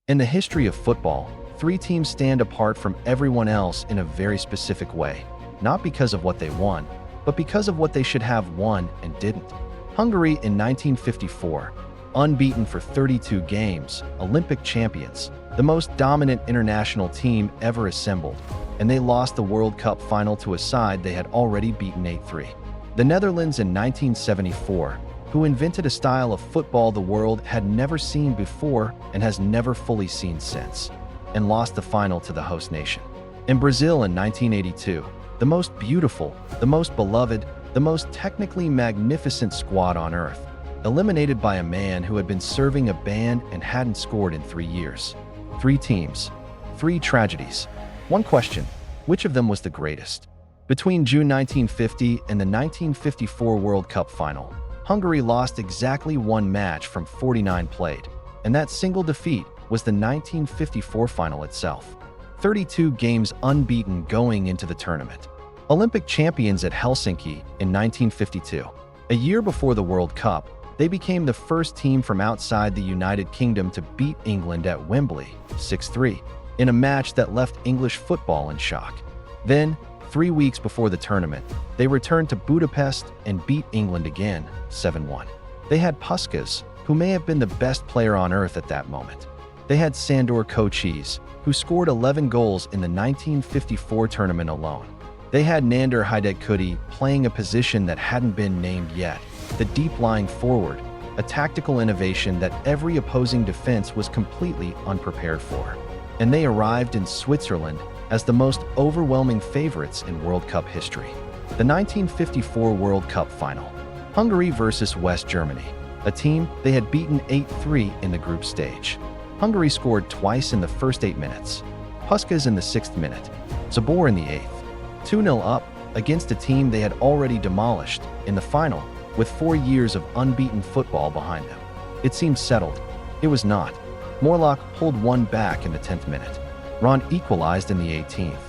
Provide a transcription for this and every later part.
In the history of football, three teams stand apart from everyone else in a very specific way, not because of what they won, but because of what they should have won and didn't. Hungary in 1954, unbeaten for 32 games, Olympic champions, the most dominant international team ever assembled, and they lost the World Cup final to a side they had already beaten 8-3. The Netherlands in 1974, who invented a style of football the world had never seen before and has never fully seen since, and lost the final to the host nation. In Brazil in 1982, the most beautiful, the most beloved, the most technically magnificent squad on earth, eliminated by a man who had been serving a ban and hadn't scored in 3 years. 3 teams, 3 tragedies. One question: which of them was the greatest? Between June 1950 and the 1954 World Cup final, Hungary lost exactly 1 match from 49 played, and that single defeat was the 1954 final itself. 32 games unbeaten going into the tournament. Olympic champions at Helsinki in 1952. A year before the World Cup, they became the first team from outside the United Kingdom to beat England at Wembley, 6-3, in a match that left English football in shock. Then, 3 weeks before the tournament, they returned to Budapest and beat England again, 7-1. They had Puskás, who may have been the best player on earth at that moment. They had Sandor Kocsis, who scored 11 goals in the 1954 tournament alone. They had Nander Hidegkudi playing a position that hadn't been named yet, the deep-lying forward, a tactical innovation that every opposing defense was completely unprepared for. And they arrived in Switzerland as the most overwhelming favorites in World Cup history. The 1954 World Cup final. Hungary versus West Germany, a team they had beaten 8-3 in the group stage. Hungary scored twice in the first 8 minutes. Puskás in the 6th minute, Zabor in the 8th. 2-0 up against a team they had already demolished in the final with 4 years of unbeaten football behind them. It seemed settled. It was not. Morlock pulled one back in the 10th minute. Ron equalized in the 18th.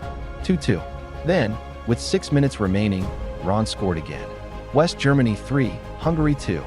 2-2. Then, with 6 minutes remaining, Ron scored again. West Germany 3, Hungary 2.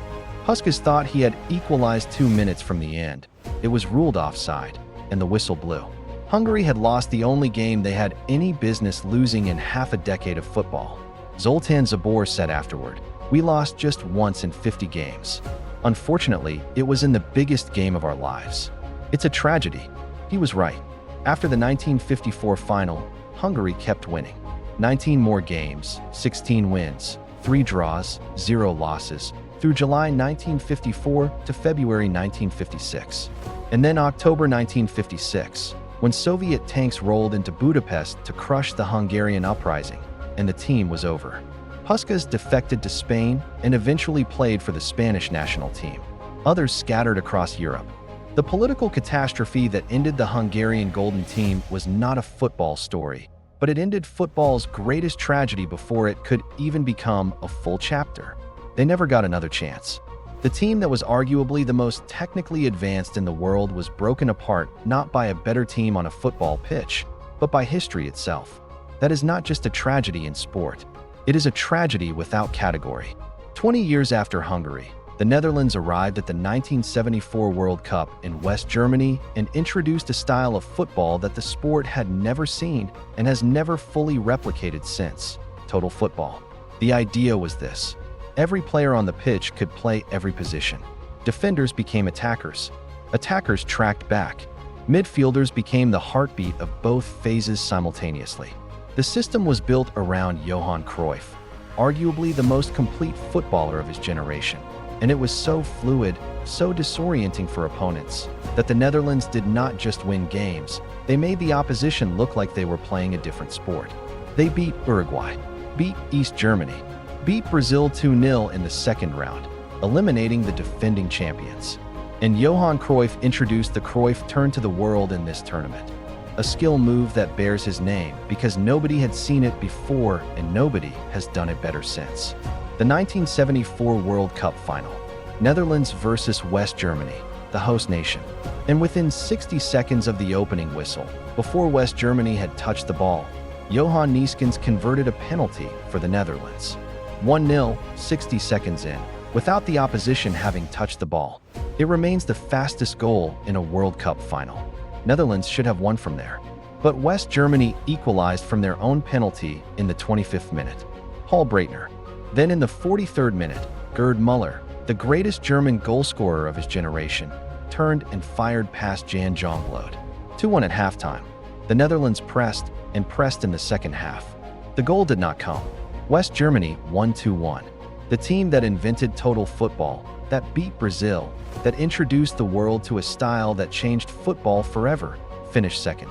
Puskás thought he had equalized 2 minutes from the end. It was ruled offside, and the whistle blew. Hungary had lost the only game they had any business losing in half a decade of football. Zoltan Zabor said afterward, "We lost just once in 50 games. Unfortunately, it was in the biggest game of our lives. It's a tragedy." He was right. After the 1954 final, Hungary kept winning. 19 more games, 16 wins, 3 draws, 0 losses, through July 1954 to February 1956. And then October 1956, when Soviet tanks rolled into Budapest to crush the Hungarian uprising, and the team was over. Puskás defected to Spain and eventually played for the Spanish national team. Others scattered across Europe. The political catastrophe that ended the Hungarian Golden Team was not a football story, but it ended football's greatest tragedy before it could even become a full chapter. They never got another chance. The team that was arguably the most technically advanced in the world was broken apart not by a better team on a football pitch, but by history itself. That is not just a tragedy in sport. It is a tragedy without category. 20 years after Hungary, the Netherlands arrived at the 1974 World Cup in West Germany and introduced a style of football that the sport had never seen and has never fully replicated since: total football. The idea was this: every player on the pitch could play every position. Defenders became attackers. Attackers tracked back. Midfielders became the heartbeat of both phases simultaneously. The system was built around Johan Cruyff, arguably the most complete footballer of his generation. And it was so fluid, so disorienting for opponents, that the Netherlands did not just win games, they made the opposition look like they were playing a different sport. They beat Uruguay, beat East Germany, beat Brazil 2-0 in the second round, eliminating the defending champions. And Johan Cruyff introduced the Cruyff turn to the world in this tournament. A skill move that bears his name because nobody had seen it before and nobody has done it better since. The 1974 World Cup final, Netherlands versus West Germany, the host nation. And within 60 seconds of the opening whistle, before West Germany had touched the ball, Johan Neeskens converted a penalty for the Netherlands. 1-0, 60 seconds in, without the opposition having touched the ball. It remains the fastest goal in a World Cup final. Netherlands should have won from there. But West Germany equalized from their own penalty in the 25th minute. Paul Breitner. Then in the 43rd minute, Gerd Müller, the greatest German goalscorer of his generation, turned and fired past Jan Jongbloed. 2-1 at halftime. The Netherlands pressed and pressed in the second half. The goal did not come. West Germany won 2-1. The team that invented total football, that beat Brazil, that introduced the world to a style that changed football forever, finished second.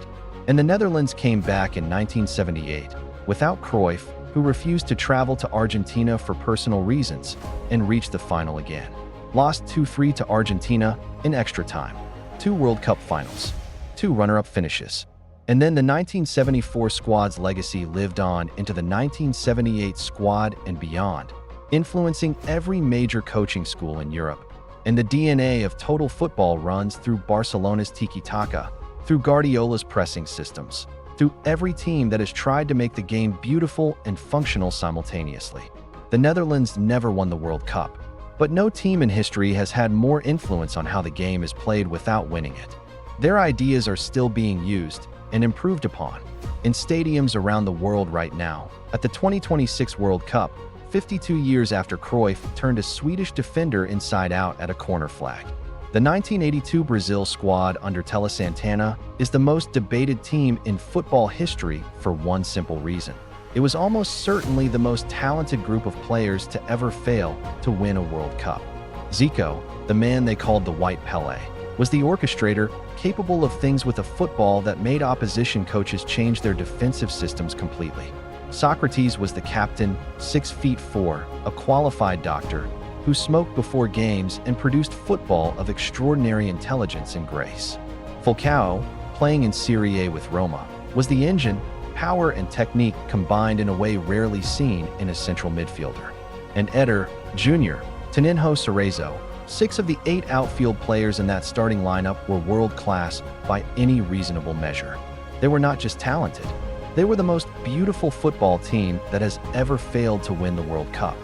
And the Netherlands came back in 1978, without Cruyff, who refused to travel to Argentina for personal reasons, and reached the final again. Lost 2-3 to Argentina in extra time. 2 World Cup finals. 2 runner-up finishes. And then the 1974 squad's legacy lived on into the 1978 squad and beyond, influencing every major coaching school in Europe. And the DNA of total football runs through Barcelona's tiki-taka, through Guardiola's pressing systems, through every team that has tried to make the game beautiful and functional simultaneously. The Netherlands never won the World Cup, but no team in history has had more influence on how the game is played without winning it. Their ideas are still being used and improved upon in stadiums around the world right now. At the 2026 World Cup, 52 years after Cruyff turned a Swedish defender inside out at a corner flag. The 1982 Brazil squad under Tele Santana is the most debated team in football history for one simple reason. It was almost certainly the most talented group of players to ever fail to win a World Cup. Zico, the man they called the White Pele, was the orchestrator capable of things with a football that made opposition coaches change their defensive systems completely. Socrates was the captain, 6'4", a qualified doctor, who smoked before games and produced football of extraordinary intelligence and grace. Falcao, playing in Serie A with Roma, was the engine, power and technique combined in a way rarely seen in a central midfielder. And Eder, Jr., Toninho Cerezo, 6 of the 8 outfield players in that starting lineup were world-class by any reasonable measure. They were not just talented, they were the most beautiful football team that has ever failed to win the World Cup.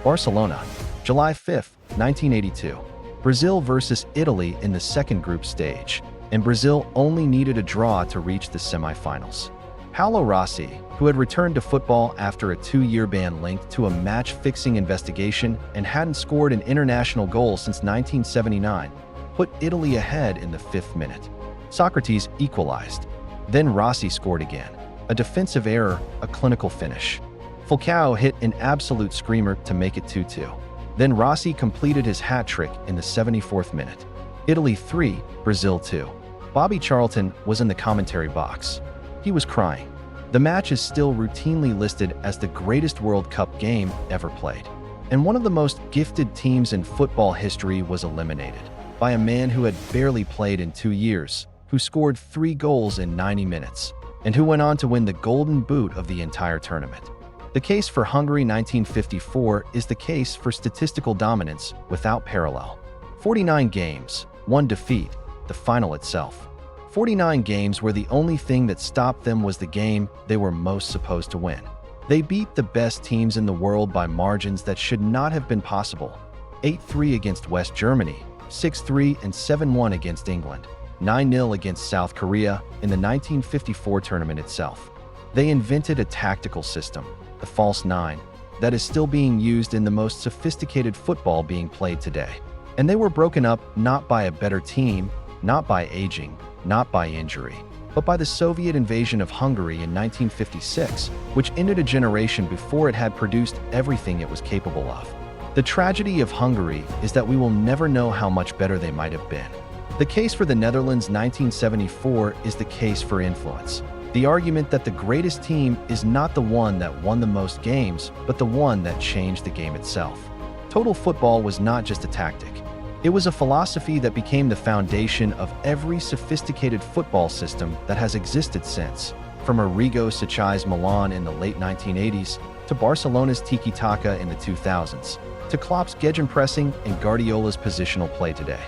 Barcelona, July 5, 1982. Brazil versus Italy in the second group stage, and Brazil only needed a draw to reach the semifinals. Paolo Rossi, who had returned to football after a 2-year ban linked to a match-fixing investigation and hadn't scored an international goal since 1979, put Italy ahead in the 5th minute. Socrates equalized. Then Rossi scored again. A defensive error, a clinical finish. Falcao hit an absolute screamer to make it 2-2. Then Rossi completed his hat trick in the 74th minute. Italy 3, Brazil 2. Bobby Charlton was in the commentary box. He was crying. The match is still routinely listed as the greatest World Cup game ever played. And one of the most gifted teams in football history was eliminated by a man who had barely played in 2 years, who scored 3 goals in 90 minutes, and who went on to win the Golden Boot of the entire tournament. The case for Hungary 1954 is the case for statistical dominance without parallel. 49 games, 1 defeat, the final itself. 49 games where the only thing that stopped them was the game they were most supposed to win. They beat the best teams in the world by margins that should not have been possible. 8-3 against West Germany, 6-3 and 7-1 against England, 9-0 against South Korea in the 1954 tournament itself. They invented a tactical system, the false 9, that is still being used in the most sophisticated football being played today. And they were broken up not by a better team, not by aging, not by injury, but by the Soviet invasion of Hungary in 1956, which ended a generation before it had produced everything it was capable of. The tragedy of Hungary is that we will never know how much better they might have been. The case for the Netherlands 1974 is the case for influence. The argument that the greatest team is not the one that won the most games, but the one that changed the game itself. Total football was not just a tactic. It was a philosophy that became the foundation of every sophisticated football system that has existed since, from Arrigo Sacchi's Milan in the late 1980s, to Barcelona's tiki-taka in the 2000s, to Klopp's gegenpressing and Guardiola's positional play today.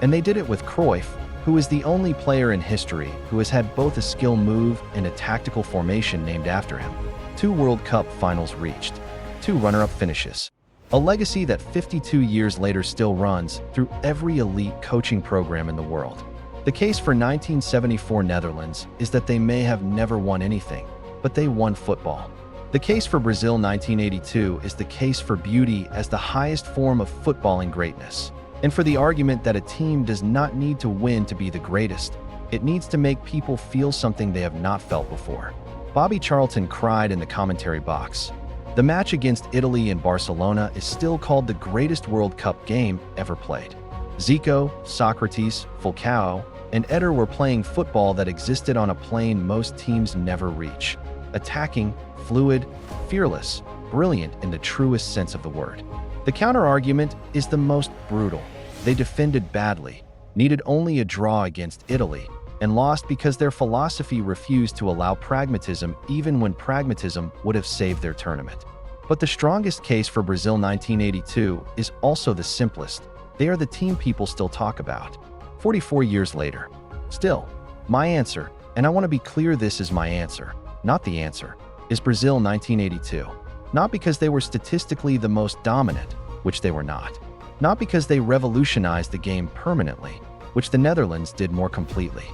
And they did it with Cruyff, who is the only player in history who has had both a skill move and a tactical formation named after him. 2 World Cup finals reached, 2 runner-up finishes. A legacy that 52 years later still runs through every elite coaching program in the world. The The case for 1974 Netherlands is that they may have never won anything, but they won football. The case for Brazil 1982 is the case for beauty as the highest form of footballing greatness, and for the argument that a team does not need to win to be the greatest. It needs to make people feel something they have not felt before. Bobby Charlton cried in the commentary box. The match against Italy in Barcelona is still called the greatest World Cup game ever played. Zico, Socrates, Falcao, and Eder were playing football that existed on a plane most teams never reach. Attacking, fluid, fearless, brilliant in the truest sense of the word. The counter-argument is the most brutal. They defended badly, needed only a draw against Italy, and lost because their philosophy refused to allow pragmatism even when pragmatism would have saved their tournament. But the strongest case for Brazil 1982 is also the simplest. They are the team people still talk about. 44 years later. Still, my answer, and I want to be clear, this is my answer, not the answer, is Brazil 1982. Not because they were statistically the most dominant, which they were not. Not because they revolutionized the game permanently, which the Netherlands did more completely.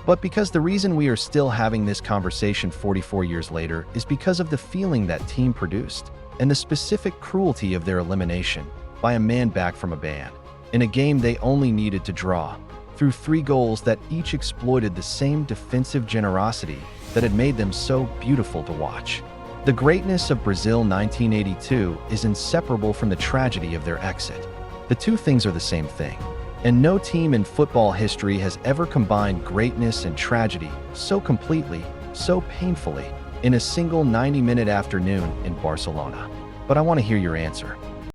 But because the reason we are still having this conversation 44 years later is because of the feeling that team produced, and the specific cruelty of their elimination by a man back from a ban, in a game they only needed to draw, through 3 goals that each exploited the same defensive generosity that had made them so beautiful to watch. The greatness of Brazil 1982 is inseparable from the tragedy of their exit. The two things are the same thing, and no team in football history has ever combined greatness and tragedy so completely, so painfully, in a single 90-minute afternoon in Barcelona. But I want to hear your answer.